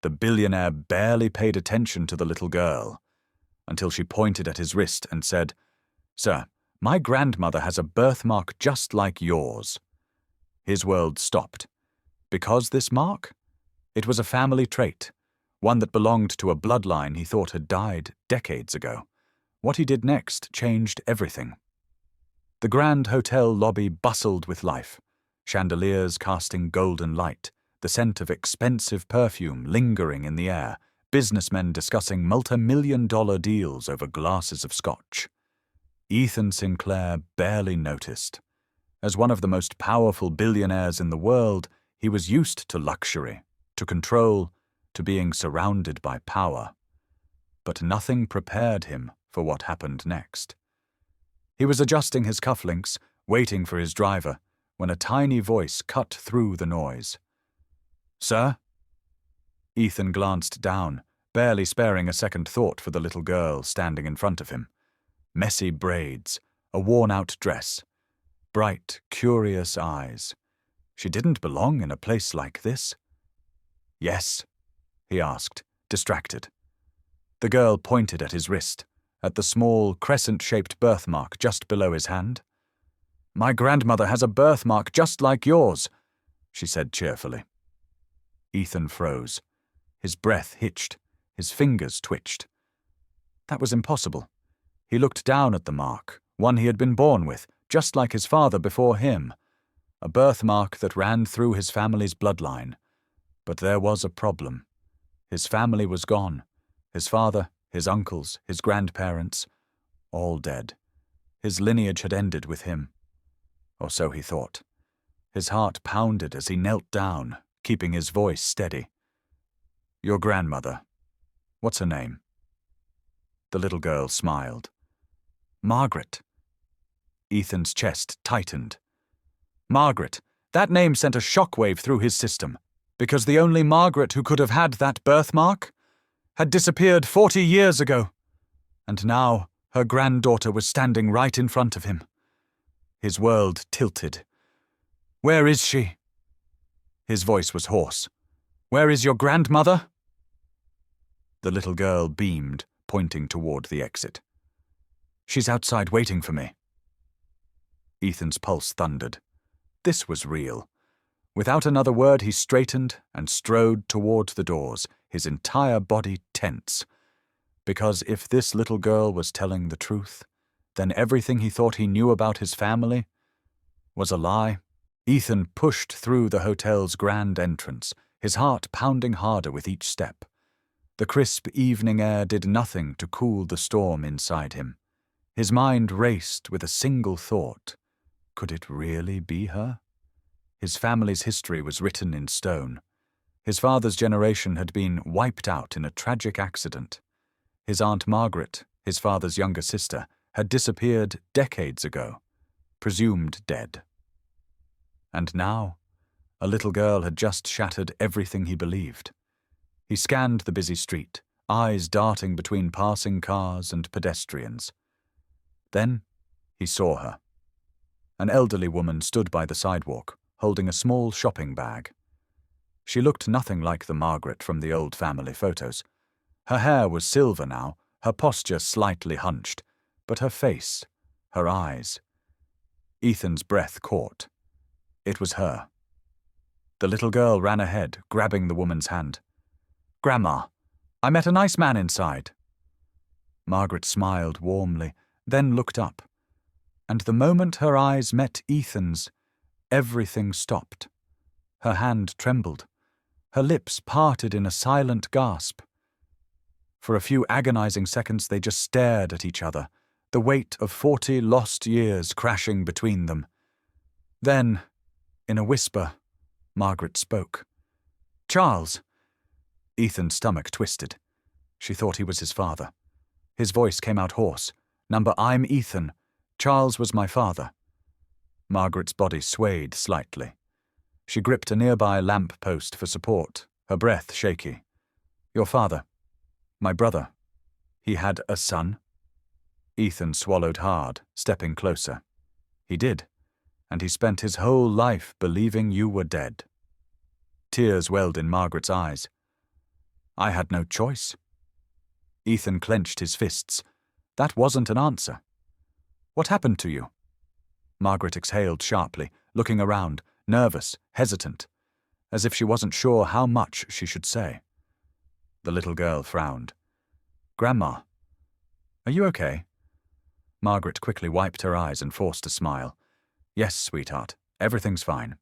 The billionaire barely paid attention to the little girl, until she pointed at his wrist and said, "Sir, my grandmother has a birthmark just like yours." His world stopped. Because this mark? It was a family trait, one that belonged to a bloodline he thought had died decades ago. What he did next changed everything. The grand hotel lobby bustled with life, chandeliers casting golden light, the scent of expensive perfume lingering in the air, businessmen discussing multi-million-dollar deals over glasses of scotch. Ethan Sinclair barely noticed. As one of the most powerful billionaires in the world, he was used to luxury, to control, to being surrounded by power. But nothing prepared him for what happened next. He was adjusting his cufflinks, waiting for his driver, when a tiny voice cut through the noise. "Sir?" Ethan glanced down, barely sparing a second thought for the little girl standing in front of him. Messy braids, a worn-out dress, bright, curious eyes. She didn't belong in a place like this. "Yes?" he asked, distracted. The girl pointed at his wrist, at the small, crescent-shaped birthmark just below his hand. "My grandmother has a birthmark just like yours," she said cheerfully. Ethan froze. His breath hitched, his fingers twitched. That was impossible. He looked down at the mark, one he had been born with, just like his father before him, a birthmark that ran through his family's bloodline. But there was a problem. His family was gone. His father, his uncles, his grandparents, all dead. His lineage had ended with him. Or so he thought. His heart pounded as he knelt down, keeping his voice steady. "Your grandmother. What's her name?" The little girl smiled. "Margaret." Ethan's chest tightened. Margaret. That name sent a shockwave through his system, because the only Margaret who could have had that birthmark had disappeared 40 years ago, and now her granddaughter was standing right in front of him. His world tilted. "Where is she?" His voice was hoarse. "Where is your grandmother?" The little girl beamed, pointing toward the exit. "She's outside waiting for me." Ethan's pulse thundered. This was real. Without another word, he straightened and strode toward the doors, his entire body tense. Because if this little girl was telling the truth, then everything he thought he knew about his family was a lie. Ethan pushed through the hotel's grand entrance, his heart pounding harder with each step. The crisp evening air did nothing to cool the storm inside him. His mind raced with a single thought. Could it really be her? His family's history was written in stone. His father's generation had been wiped out in a tragic accident. His Aunt Margaret, his father's younger sister, had disappeared decades ago, presumed dead. And now, a little girl had just shattered everything he believed. He scanned the busy street, eyes darting between passing cars and pedestrians. Then he saw her. An elderly woman stood by the sidewalk, holding a small shopping bag. She looked nothing like the Margaret from the old family photos. Her hair was silver now, her posture slightly hunched, but her face, her eyes. Ethan's breath caught. It was her. The little girl ran ahead, grabbing the woman's hand. "Grandma, I met a nice man inside." Margaret smiled warmly, then looked up. And the moment her eyes met Ethan's, everything stopped. Her hand trembled. Her lips parted in a silent gasp. For a few agonizing seconds they just stared at each other, the weight of 40 lost years crashing between them. Then, in a whisper, Margaret spoke. "Charles." Ethan's stomach twisted. She thought he was his father. His voice came out hoarse. "I'm Ethan. Charles was my father." Margaret's body swayed slightly. She gripped a nearby lamp post for support, her breath shaky. "Your father. My brother. He had a son?" Ethan swallowed hard, stepping closer. "He did, and he spent his whole life believing you were dead." Tears welled in Margaret's eyes. I had no choice. Ethan clenched his fists. That wasn't an answer. What happened to you? Margaret exhaled sharply, looking around, nervous, hesitant, as if she wasn't sure how much she should say. The little girl frowned. Grandma, are you okay? Margaret quickly wiped her eyes and forced a smile. Yes, sweetheart, everything's fine.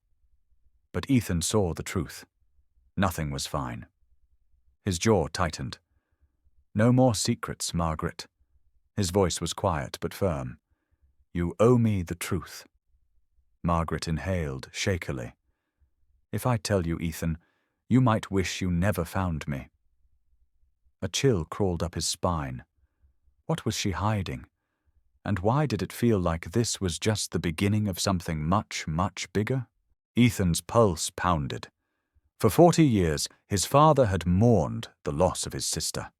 But Ethan saw the truth. Nothing was fine. His jaw tightened. No more secrets, Margaret. His voice was quiet but firm. You owe me the truth. Margaret inhaled shakily. If I tell you, Ethan, you might wish you never found me. A chill crawled up his spine. What was she hiding? And why did it feel like this was just the beginning of something much, much bigger? Ethan's pulse pounded. For 40 years, his father had mourned the loss of his sister.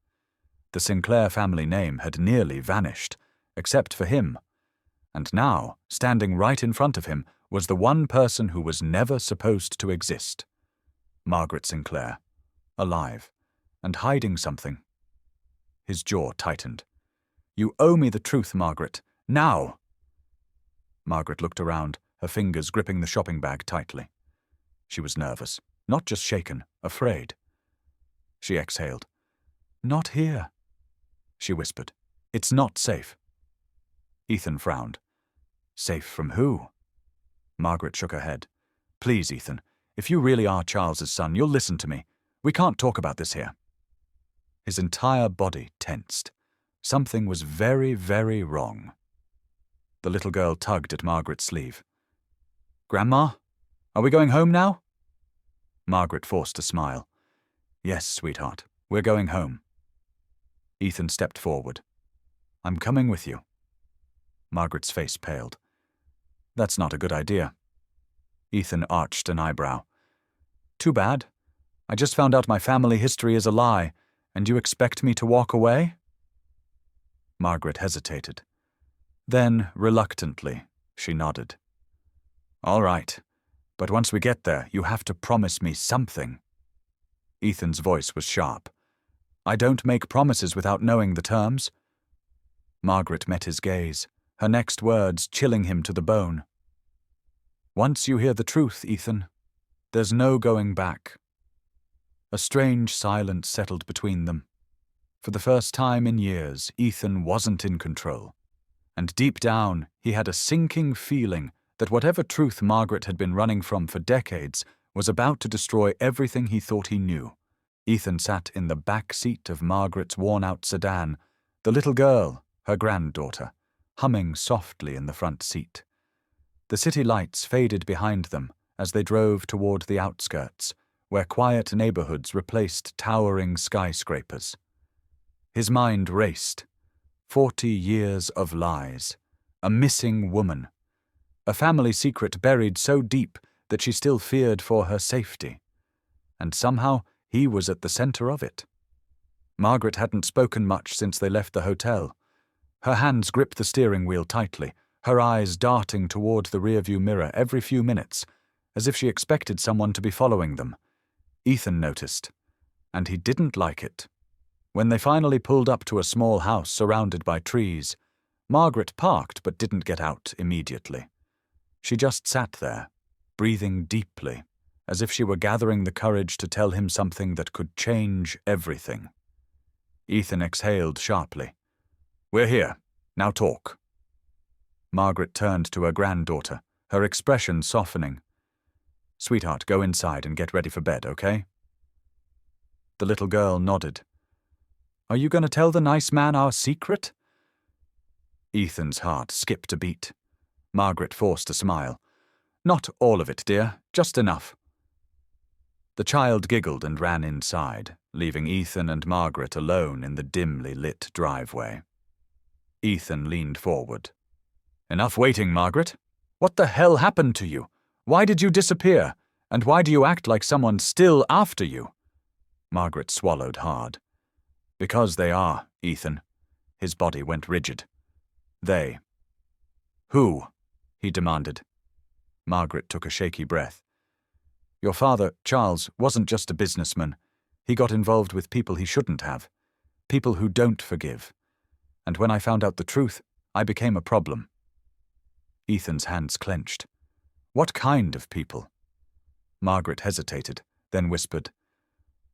The Sinclair family name had nearly vanished, except for him. And now, standing right in front of him, was the one person who was never supposed to exist. Margaret Sinclair, alive, and hiding something. His jaw tightened. You owe me the truth, Margaret. Now! Margaret looked around, her fingers gripping the shopping bag tightly. She was nervous, not just shaken, afraid. She exhaled. Not here, she whispered. It's not safe. Ethan frowned. Safe from who? Margaret shook her head. Please, Ethan, if you really are Charles's son, you'll listen to me. We can't talk about this here. His entire body tensed. Something was very, very wrong. The little girl tugged at Margaret's sleeve. Grandma, are we going home now? Margaret forced a smile. Yes, sweetheart, we're going home. Ethan stepped forward. I'm coming with you. Margaret's face paled. That's not a good idea. Ethan arched an eyebrow. Too bad. I just found out my family history is a lie, and you expect me to walk away? Margaret hesitated. Then, reluctantly, she nodded. All right, but once we get there, you have to promise me something. Ethan's voice was sharp. I don't make promises without knowing the terms. Margaret met his gaze, her next words chilling him to the bone. Once you hear the truth, Ethan, there's no going back. A strange silence settled between them. For the first time in years, Ethan wasn't in control. And deep down, he had a sinking feeling that whatever truth Margaret had been running from for decades was about to destroy everything he thought he knew. Ethan sat in the back seat of Margaret's worn-out sedan, the little girl, her granddaughter, humming softly in the front seat. The city lights faded behind them as they drove toward the outskirts, where quiet neighborhoods replaced towering skyscrapers. His mind raced. 40 years of lies. A missing woman. A family secret buried so deep that she still feared for her safety. And somehow he was at the center of it. Margaret hadn't spoken much since they left the hotel. Her hands gripped the steering wheel tightly, her eyes darting toward the rearview mirror every few minutes, as if she expected someone to be following them. Ethan noticed, and he didn't like it. When they finally pulled up to a small house surrounded by trees, Margaret parked but didn't get out immediately. She just sat there, breathing deeply, as if she were gathering the courage to tell him something that could change everything. Ethan exhaled sharply. We're here. Now talk. Margaret turned to her granddaughter, her expression softening. Sweetheart, go inside and get ready for bed, okay? The little girl nodded. Are you going to tell the nice man our secret? Ethan's heart skipped a beat. Margaret forced a smile. Not all of it, dear, just enough. The child giggled and ran inside, leaving Ethan and Margaret alone in the dimly lit driveway. Ethan leaned forward. Enough waiting, Margaret. What the hell happened to you? Why did you disappear? And why do you act like someone's still after you? Margaret swallowed hard. Because they are, Ethan. His body went rigid. They. Who? He demanded. Margaret took a shaky breath. Your father, Charles, wasn't just a businessman. He got involved with people he shouldn't have, people who don't forgive. And when I found out the truth, I became a problem. Ethan's hands clenched. What kind of people? Margaret hesitated, then whispered,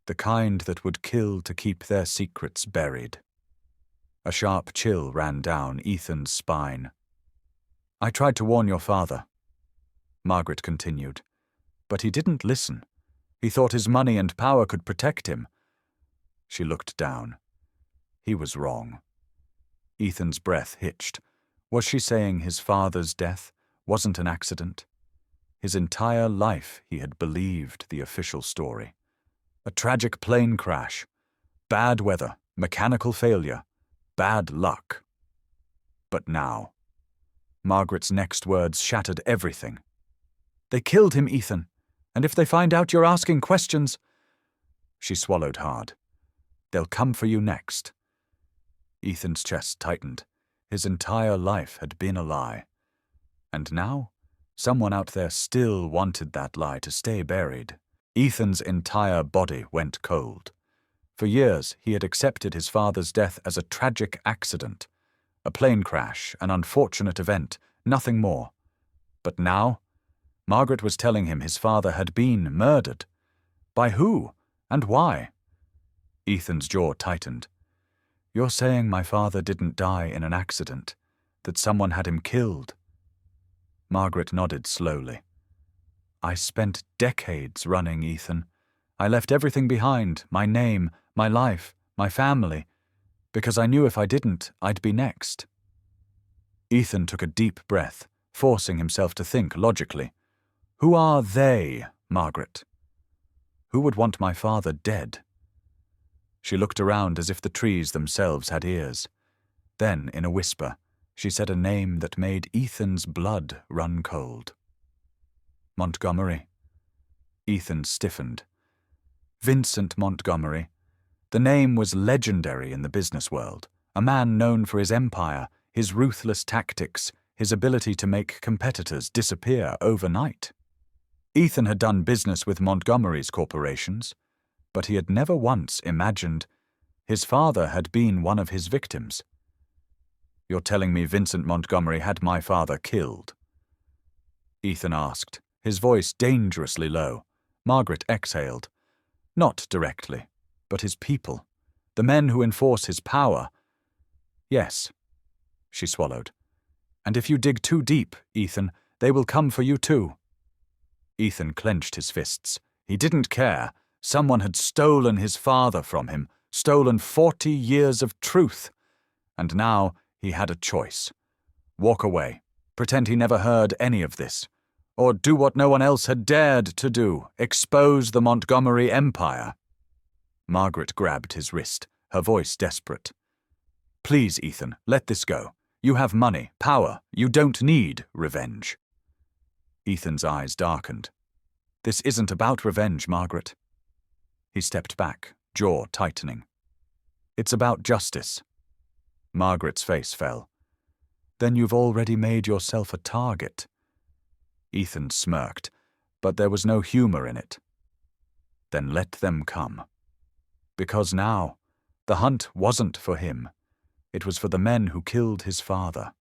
the kind that would kill to keep their secrets buried. A sharp chill ran down Ethan's spine. I tried to warn your father, Margaret continued, but he didn't listen. He thought his money and power could protect him. She looked down. He was wrong. Ethan's breath hitched. Was she saying his father's death wasn't an accident? His entire life he had believed the official story. A tragic plane crash, bad weather, mechanical failure, bad luck. But now, Margaret's next words shattered everything. They killed him, Ethan, and if they find out you're asking questions... She swallowed hard. They'll come for you next. Ethan's chest tightened. His entire life had been a lie. And now, someone out there still wanted that lie to stay buried. Ethan's entire body went cold. For years, he had accepted his father's death as a tragic accident. A plane crash, an unfortunate event, nothing more. But now, Margaret was telling him his father had been murdered. By who? And why? Ethan's jaw tightened. You're saying my father didn't die in an accident, that someone had him killed? Margaret nodded slowly. I spent decades running, Ethan. I left everything behind, my name, my life, my family, because I knew if I didn't, I'd be next. Ethan took a deep breath, forcing himself to think logically. Who are they, Margaret? Who would want my father dead? She looked around as if the trees themselves had ears. Then, in a whisper, she said a name that made Ethan's blood run cold. Montgomery. Ethan stiffened. Vincent Montgomery. The name was legendary in the business world, a man known for his empire, his ruthless tactics, his ability to make competitors disappear overnight. Ethan had done business with Montgomery's corporations, but he had never once imagined his father had been one of his victims. You're telling me Vincent Montgomery had my father killed? Ethan asked, his voice dangerously low. Margaret exhaled. Not directly, but his people, the men who enforce his power. Yes, she swallowed. And if you dig too deep, Ethan, they will come for you too. Ethan clenched his fists. He didn't care. Someone had stolen his father from him, stolen 40 years of truth. And now he had a choice. Walk away, pretend he never heard any of this. Or do what no one else had dared to do, expose the Montgomery Empire. Margaret grabbed his wrist, her voice desperate. Please, Ethan, let this go. You have money, power. You don't need revenge. Ethan's eyes darkened. This isn't about revenge, Margaret. He stepped back, jaw tightening. It's about justice. Margaret's face fell. Then you've already made yourself a target. Ethan smirked, but there was no humor in it. Then let them come. Because now, the hunt wasn't for him. It was for the men who killed his father.